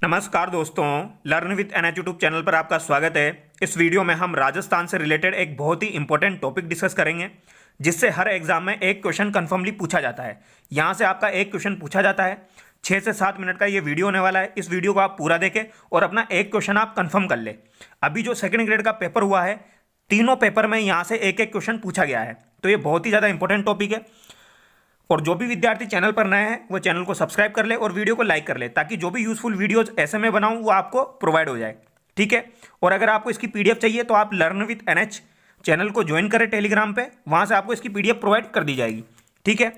नमस्कार दोस्तों, learn with NH YouTube channel पर आपका स्वागत है। इस वीडियो में हम राजस्थान से रिलेटेड एक बहुत ही इंपॉर्टेंट टॉपिक डिस्कस करेंगे, जिससे हर एग्जाम में एक क्वेश्चन कन्फर्मली पूछा जाता है। यहाँ से आपका एक क्वेश्चन पूछा जाता है। 6 से 7 मिनट का ये वीडियो होने वाला है। इस वीडियो को आप पूरा देखें और अपना एक क्वेश्चन आप कन्फर्म कर ले। अभी जो सेकेंड ग्रेड का पेपर हुआ है, तीनों पेपर में यहाँ से एक एक क्वेश्चन पूछा गया है, तो ये बहुत ही ज़्यादा इंपॉर्टेंट टॉपिक है। और जो भी विद्यार्थी चैनल पर नए हैं वो चैनल को सब्सक्राइब कर ले और वीडियो को लाइक कर ले, ताकि जो भी यूजफुल वीडियोज ऐसे में बनाऊं वो आपको प्रोवाइड हो जाए। ठीक है। और अगर आपको इसकी पीडीएफ चाहिए तो आप लर्न विद एनएच चैनल को ज्वाइन करें टेलीग्राम पे, वहां से आपको इसकी पीडीएफ प्रोवाइड कर दी जाएगी। ठीक है।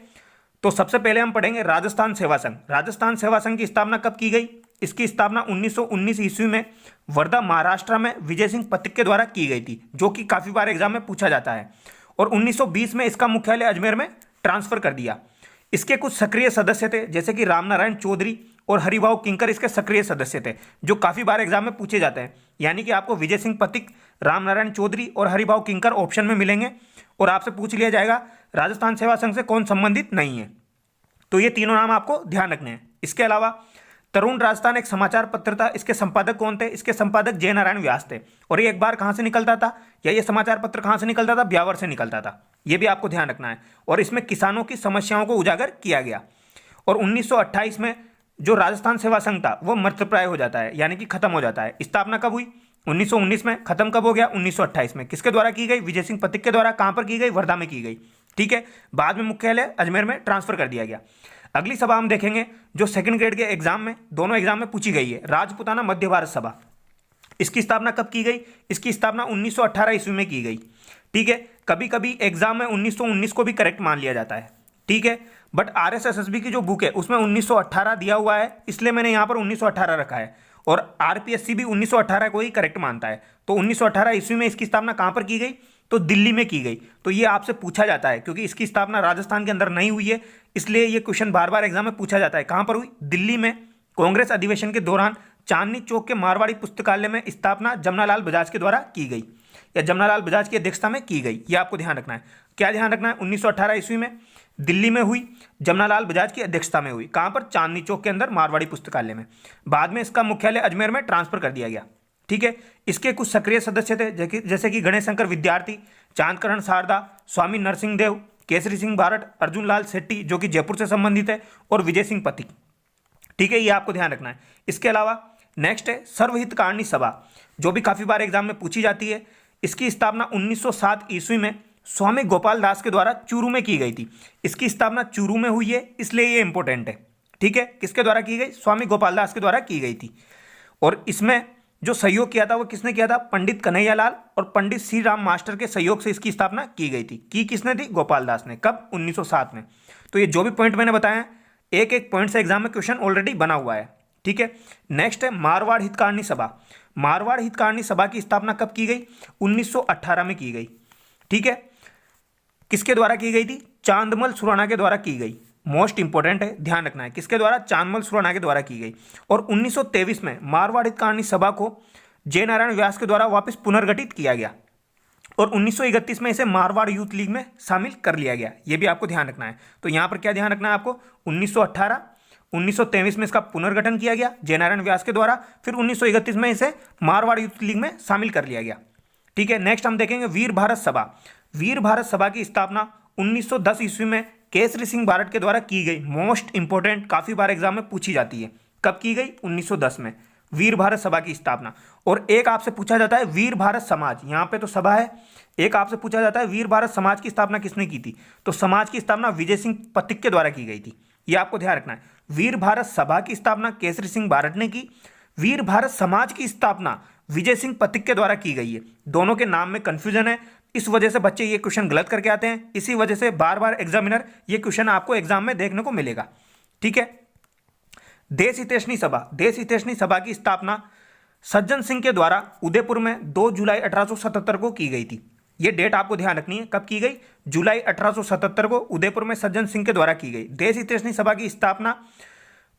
तो सबसे पहले हम पढ़ेंगे राजस्थान सेवा संघ। राजस्थान सेवा संघ की स्थापना कब की गई? इसकी स्थापना 1919 ईस्वी में वर्धा महाराष्ट्र में विजय सिंह पथिक के द्वारा की गई थी, जो कि काफी बार एग्जाम में पूछा जाता है। और 1920 में इसका मुख्यालय अजमेर में ट्रांसफर कर दिया। इसके कुछ सक्रिय सदस्य थे, जैसे कि रामनारायण चौधरी और हरिभाऊ किंकर इसके सक्रिय सदस्य थे, जो काफी बार एग्जाम में पूछे जाते हैं। यानी कि आपको विजय सिंह पथिक, रामनारायण चौधरी और हरिभाऊ किंकर ऑप्शन में मिलेंगे और आपसे पूछ लिया जाएगा राजस्थान सेवा संघ से कौन संबंधित नहीं है। तो ये तीनों नाम आपको ध्यान रखने हैं। इसके अलावा तरुण राजस्थान एक समाचार पत्र था। इसके संपादक कौन थे? इसके संपादक जय नारायण व्यास थे। और ये एक बार कहां से निकलता था, या ये समाचार पत्र कहां से निकलता था? ब्यावर से निकलता था। ये भी आपको ध्यान रखना है। और इसमें किसानों की समस्याओं को उजागर किया गया। और 1928 में जो राजस्थान सेवा संघ था वो मृतप्राय हो जाता है, यानी कि खत्म हो जाता है। स्थापना कब हुई? 1919 में। खत्म कब हो गया? 1928 में। किसके द्वारा की गई? विजय सिंह पथिक के द्वारा। कहां पर की गई? वर्धा में की गई। ठीक है। बाद में मुख्यालय अजमेर में ट्रांसफर कर दिया गया। अगली सभा हम देखेंगे जो सेकंड ग्रेड के एग्जाम में, दोनों एग्जाम में पूछी गई है, राजपुताना मध्य भारत सभा। इसकी स्थापना कब की गई? इसकी स्थापना 1918 ईस्वी में की गई। ठीक है। कभी कभी एग्जाम में 1919 को भी करेक्ट मान लिया जाता है। ठीक है। बट आरएसएसबी की जो बुक है उसमें 1918 दिया हुआ है, इसलिए मैंने यहां पर 1918 रखा है। और आरपीएससी भी 1918 को ही करेक्ट मानता है। तो 1918 ईस्वी में इसकी स्थापना कहां पर की गई? तो दिल्ली में की गई। तो ये आपसे पूछा जाता है, क्योंकि इसकी स्थापना राजस्थान के अंदर नहीं हुई है, इसलिए ये क्वेश्चन बार बार एग्जाम में पूछा जाता है। कहां पर हुई? दिल्ली में। कांग्रेस अधिवेशन के दौरान चांदनी चौक के मारवाड़ी पुस्तकालय में स्थापना जमनालाल बजाज के द्वारा की गई, या जमनालाल बजाज की अध्यक्षता में की गई। ये आपको ध्यान रखना है। क्या ध्यान रखना है? 1918 ईस्वी में दिल्ली में हुई, जमनालाल बजाज की अध्यक्षता में हुई। कहां पर? चांदनी चौक के अंदर मारवाड़ी पुस्तकालय में। बाद में इसका मुख्यालय अजमेर में ट्रांसफर कर दिया गया। ठीक है। इसके कुछ सक्रिय सदस्य थे, जैसे कि गणेश शंकर विद्यार्थी, चांदकरण शारदा, स्वामी नरसिंह देव, केसरी सिंह बारट, अर्जुन लाल शेट्टी जो कि जयपुर से संबंधित है, और विजय सिंह पथिक। ठीक है। ये आपको ध्यान रखना है। इसके अलावा नेक्स्ट है सर्वहितकारिणी सभा, जो भी काफी बार एग्जाम में पूछी जाती है। इसकी स्थापना 1907 ईस्वी में स्वामी गोपाल दास के द्वारा चूरू में की गई थी। इसकी स्थापना चूरू में हुई है, इसलिए ये इंपॉर्टेंट है। ठीक है। किसके द्वारा की गई? स्वामी गोपाल दास के द्वारा की गई थी। और इसमें जो सहयोग किया था वो किसने किया था? पंडित कन्हैयालाल और पंडित श्री राम मास्टर के सहयोग से इसकी स्थापना की गई थी। की किसने थी? गोपाल दास ने। कब? 1907 में। तो ये जो भी पॉइंट मैंने बताया, एक एक पॉइंट से एग्जाम में क्वेश्चन ऑलरेडी बना हुआ है। ठीक है। नेक्स्ट है मारवाड़ हितकारिणी सभा। मारवाड़ हितकारिणी सभा की स्थापना कब की गई? 1918 में की गई। ठीक है। किसके द्वारा की गई थी? चांदमल सुराणा के द्वारा की गई। मोस्ट इंपोर्टेंट है, ध्यान रखना है। किसके द्वारा? चांदमल सुराणा के द्वारा की गई। और 1923 में मारवाड़ हितकारिणी सभा को जय नारायण व्यास के द्वारा वापस पुनर्गठित किया गया। और 1931 में इसे मारवाड़ यूथ लीग में शामिल कर लिया गया। यह भी आपको ध्यान रखना है। तो यहां पर क्या ध्यान रखना है आपको? 1918, 1923 में इसका पुनर्गठन किया गया जय नारायण व्यास के द्वारा, फिर 1931 में इसे मारवाड़ यूथ लीग में शामिल कर लिया गया। ठीक है। नेक्स्ट हम देखेंगे वीर भारत सभा। वीर भारत सभा की स्थापना 1910 ईस्वी में केसरी सिंह बारट के द्वारा की गई। मोस्ट इंपोर्टेंट, काफी बार एग्जाम में पूछी जाती है। कब की गई? 1910 में वीर भारत सभा की स्थापना। और एक आपसे पूछा जाता है वीर भारत समाज, यहां पे तो सभा है, एक आपसे पूछा जाता है वीर भारत समाज की स्थापना किसने की थी? तो समाज की स्थापना विजय सिंह पथिक के द्वारा की गई थी। यह आपको ध्यान रखना है। वीर भारत सभा की स्थापना केसरी सिंह बारट ने की। वीर भारत समाज की स्थापना विजय सिंह पथिक के द्वारा की गई है। दोनों के नाम में कंफ्यूजन है, इस वजह से बच्चे ये क्वेश्चन गलत करके आते हैं। इसी वजह से बार बार एग्जामिनर ये क्वेश्चन आपको एग्जाम में देखने को मिलेगा। ठीक है। देश हितैषणी सभा। देश हितैषणी सभा की स्थापना सज्जन सिंह के द्वारा उदयपुर में 2 जुलाई 1877 को की गई थी। ये डेट आपको ध्यान रखनी है। कब की गई? जुलाई 1877 को उदयपुर में सज्जन सिंह के द्वारा की गई। देश हितैषणी सभा की स्थापना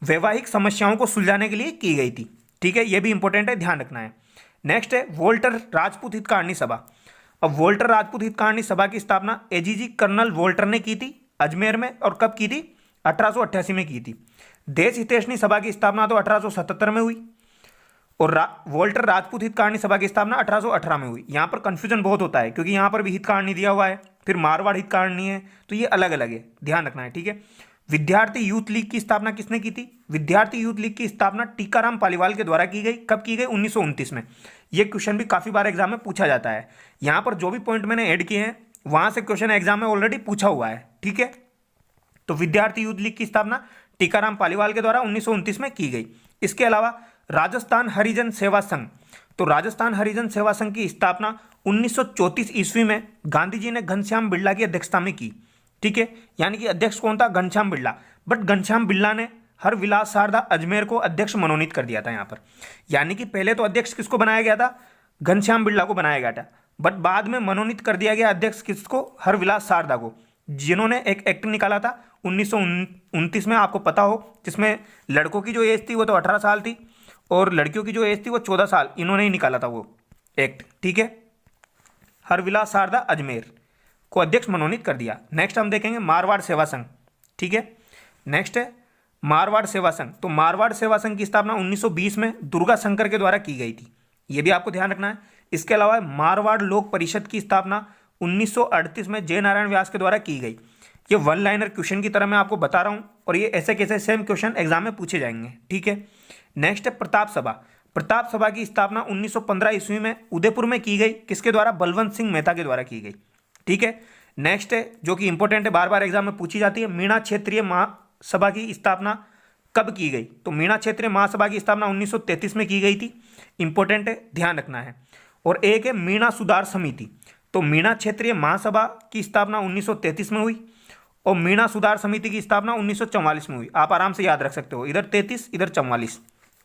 वैवाहिक समस्याओं को सुलझाने के लिए की गई थी। ठीक है। यह भी इंपॉर्टेंट है, ध्यान रखना है। नेक्स्ट है वोल्टर राजपूत हितकारिणी सभा। अब वोल्टर राजपूत हितकारिणी सभा की स्थापना एजीजी कर्नल वोल्टर ने की थी अजमेर में। और कब की थी? 1888 में की थी। देश हितैषणी सभा की स्थापना तो 1877 में हुई। और वोल्टर राजपूत हितकारिणी सभा की स्थापना 1818 में हुई। यहाँ पर कन्फ्यूजन बहुत होता है क्योंकि यहाँ पर भी हितकारिणी दिया हुआ है, फिर मारवाड़ हितकारिणी है, तो ये अलग अलग है, ध्यान रखना है, ठीक है। विद्यार्थी यूथ लीग की स्थापना किसने की थी? विद्यार्थी यूथ लीग की स्थापना टीकाराम पालीवाल के द्वारा की गई। कब की गई? 1929 में। ये क्वेश्चन भी काफी बार एग्जाम में पूछा जाता है। यहाँ पर जो भी पॉइंट मैंने ऐड किए हैं वहां से क्वेश्चन एग्जाम में ऑलरेडी पूछा हुआ है, ठीक है। तो विद्यार्थी यूथ लीग की स्थापना टीकाराम पालीवाल के द्वारा 1929 में की गई। इसके अलावा राजस्थान हरिजन सेवा संघ, तो राजस्थान हरिजन सेवा संघ की स्थापना 1934 ईस्वी में गांधी जी ने घनश्याम बिड़ला की अध्यक्षता में की, ठीक है। यानी कि अध्यक्ष कौन था? घनश्याम बिड़ला। बट घनश्याम बिड़ला ने हर विलास शारदा अजमेर को अध्यक्ष मनोनीत कर दिया था यहाँ पर। यानी कि पहले तो अध्यक्ष किसको बनाया गया था? घनश्याम बिड़ला को बनाया गया था, बट बाद में मनोनीत कर दिया गया अध्यक्ष किसको? हर विलास शारदा को, जिन्होंने एक एक्ट निकाला था 1929 में, आपको पता हो, जिसमें लड़कों की जो एज थी वो तो 18 साल थी और लड़कियों की जो एज थी वो 14 साल। इन्होंने ही निकाला था वो एक्ट, ठीक है। हरविलास शारदा अजमेर को अध्यक्ष मनोनीत कर दिया। नेक्स्ट हम देखेंगे मारवाड़ सेवा संघ, ठीक है। नेक्स्ट है मारवाड़ सेवा संघ। तो मारवाड़ सेवा संघ की स्थापना 1920 में दुर्गा शंकर के द्वारा की गई थी, ये भी आपको ध्यान रखना है। इसके अलावा मारवाड़ लोक परिषद की स्थापना 1938 में जय नारायण व्यास के द्वारा की गई। ये वन लाइनर क्वेश्चन की तरह मैं आपको बता रहा हूँ और ये ऐसे कैसे सेम क्वेश्चन एग्जाम में पूछे जाएंगे, ठीक है। नेक्स्ट है प्रताप सभा। प्रताप सभा की स्थापना 1915 ईस्वी में उदयपुर में की गई। किसके द्वारा? बलवंत सिंह मेहता के द्वारा की गई, ठीक है। नेक्स्ट है जो कि इंपॉर्टेंट है, बार बार एग्जाम में पूछी जाती है, मीणा क्षेत्रीय महासभा की स्थापना कब की गई? तो मीणा क्षेत्रीय महासभा की स्थापना 1933 में की गई थी, इंपॉर्टेंट है, ध्यान रखना है। और एक है मीणा सुधार समिति। तो मीणा क्षेत्रीय महासभा की स्थापना 1933 में हुई और मीणा सुधार समिति की स्थापना 1944 में हुई। आप आराम से याद रख सकते हो, इधर 33 इधर 44,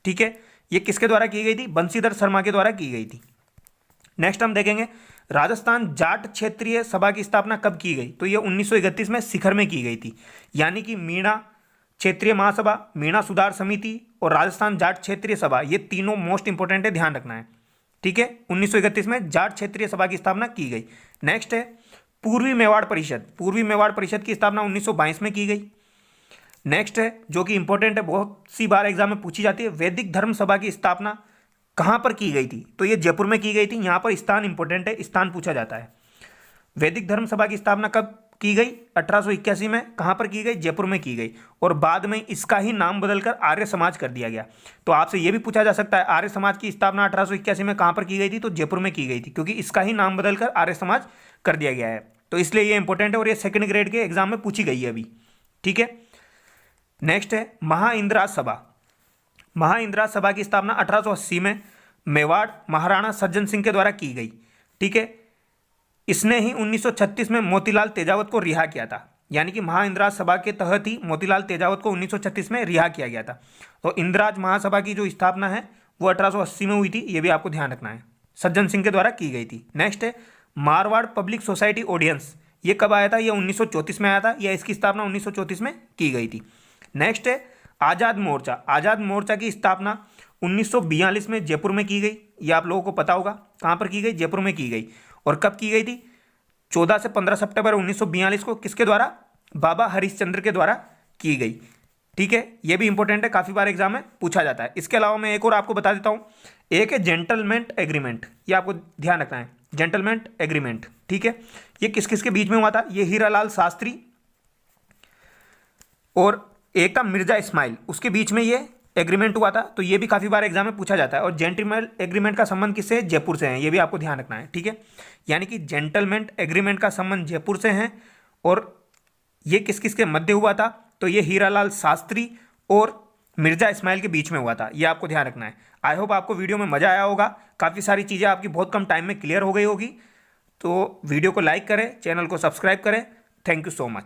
ठीक है। ये किसके द्वारा की गई थी? बंशीधर शर्मा के द्वारा की गई थी। नेक्स्ट हम देखेंगे राजस्थान जाट क्षेत्रीय सभा की स्थापना कब की गई? तो ये 1931 में शिखर में की गई थी। यानी कि मीणा क्षेत्रीय महासभा, मीणा सुधार समिति और राजस्थान जाट क्षेत्रीय सभा, ये तीनों मोस्ट इंपोर्टेंट है, ध्यान रखना है, ठीक है। 1931 में जाट क्षेत्रीय सभा की स्थापना की गई। नेक्स्ट है पूर्वी मेवाड़ परिषद। पूर्वी मेवाड़ परिषद की स्थापना 1922 में की गई। नेक्स्ट है जो कि इंपॉर्टेंट है, बहुत सी बार एग्जाम में पूछी जाती है, वैदिक धर्म सभा की स्थापना कहाँ पर की गई थी? तो ये जयपुर में की गई थी। यहाँ पर स्थान इंपॉर्टेंट है, स्थान पूछा जाता है। वैदिक धर्म सभा की स्थापना कब की गई? 1881 में। कहाँ पर की गई? जयपुर में की गई। और बाद में इसका ही नाम बदलकर आर्य समाज कर दिया गया। तो आपसे ये भी पूछा जा सकता है आर्य समाज की स्थापना 1881 में कहाँ पर की गई थी? तो जयपुर में की गई थी, क्योंकि इसका ही नाम बदलकर आर्य समाज कर दिया गया है। तो इसलिए ये इंपॉर्टेंट है और ये सेकंड ग्रेड के एग्जाम में पूछी गई है अभी, ठीक है। नेक्स्ट है महाइंद्राज सभा। महाइंद्राज सभा की स्थापना 1880 में मेवाड़ महाराणा सज्जन सिंह के द्वारा की गई, ठीक है। इसने ही 1936 में मोतीलाल तेजावत को रिहा किया था। यानी कि महाइंद्राज सभा के तहत ही मोतीलाल तेजावत को 1936 में रिहा किया गया था। तो इंद्राज महासभा की जो स्थापना है वो 1880 में हुई थी, ये भी आपको ध्यान रखना है, सज्जन सिंह के द्वारा की गई थी। नेक्स्ट है मारवाड़ पब्लिक सोसाइटी ऑडियंस। ये कब आया था? ये 1934 में आया था, या इसकी स्थापना 1934 में की गई थी। नेक्स्ट है आज़ाद मोर्चा। आज़ाद मोर्चा की स्थापना 1942 में जयपुर में की गई। ये आप लोगों को पता होगा, कहाँ पर की गई? जयपुर में की गई। और कब की गई थी? 14 से 15 सितंबर 1942 को। किसके द्वारा? बाबा हरिश्चंद्र के द्वारा की गई, ठीक है। ये भी इंपॉर्टेंट है, काफ़ी बार एग्जाम में पूछा जाता है। इसके अलावा मैं एक और आपको बता देता हूँ, एक है जेंटलमैन एग्रीमेंट। ये आपको ध्यान रखना है, जेंटलमैन एग्रीमेंट, ठीक है। ये किस किस के बीच में हुआ था? ये हीरालाल शास्त्री और एक था मिर्जा इस्माइल, उसके बीच में ये एग्रीमेंट हुआ था। तो ये भी काफ़ी बार एग्जाम में पूछा जाता है। और जेंटलमैन एग्रीमेंट का संबंध किससे है? जयपुर से है, ये भी आपको ध्यान रखना है, ठीक है। यानी कि जेंटलमैन एग्रीमेंट का संबंध जयपुर से है। और ये किस किस के मध्य हुआ था? तो ये हीरालाल शास्त्री और मिर्जा इस्माइल के बीच में हुआ था, ये आपको ध्यान रखना है। आई होप आपको वीडियो में मज़ा आया होगा, काफ़ी सारी चीज़ें आपकी बहुत कम टाइम में क्लियर हो गई होगी। तो वीडियो को लाइक करें, चैनल को सब्सक्राइब करें। Thank you so much.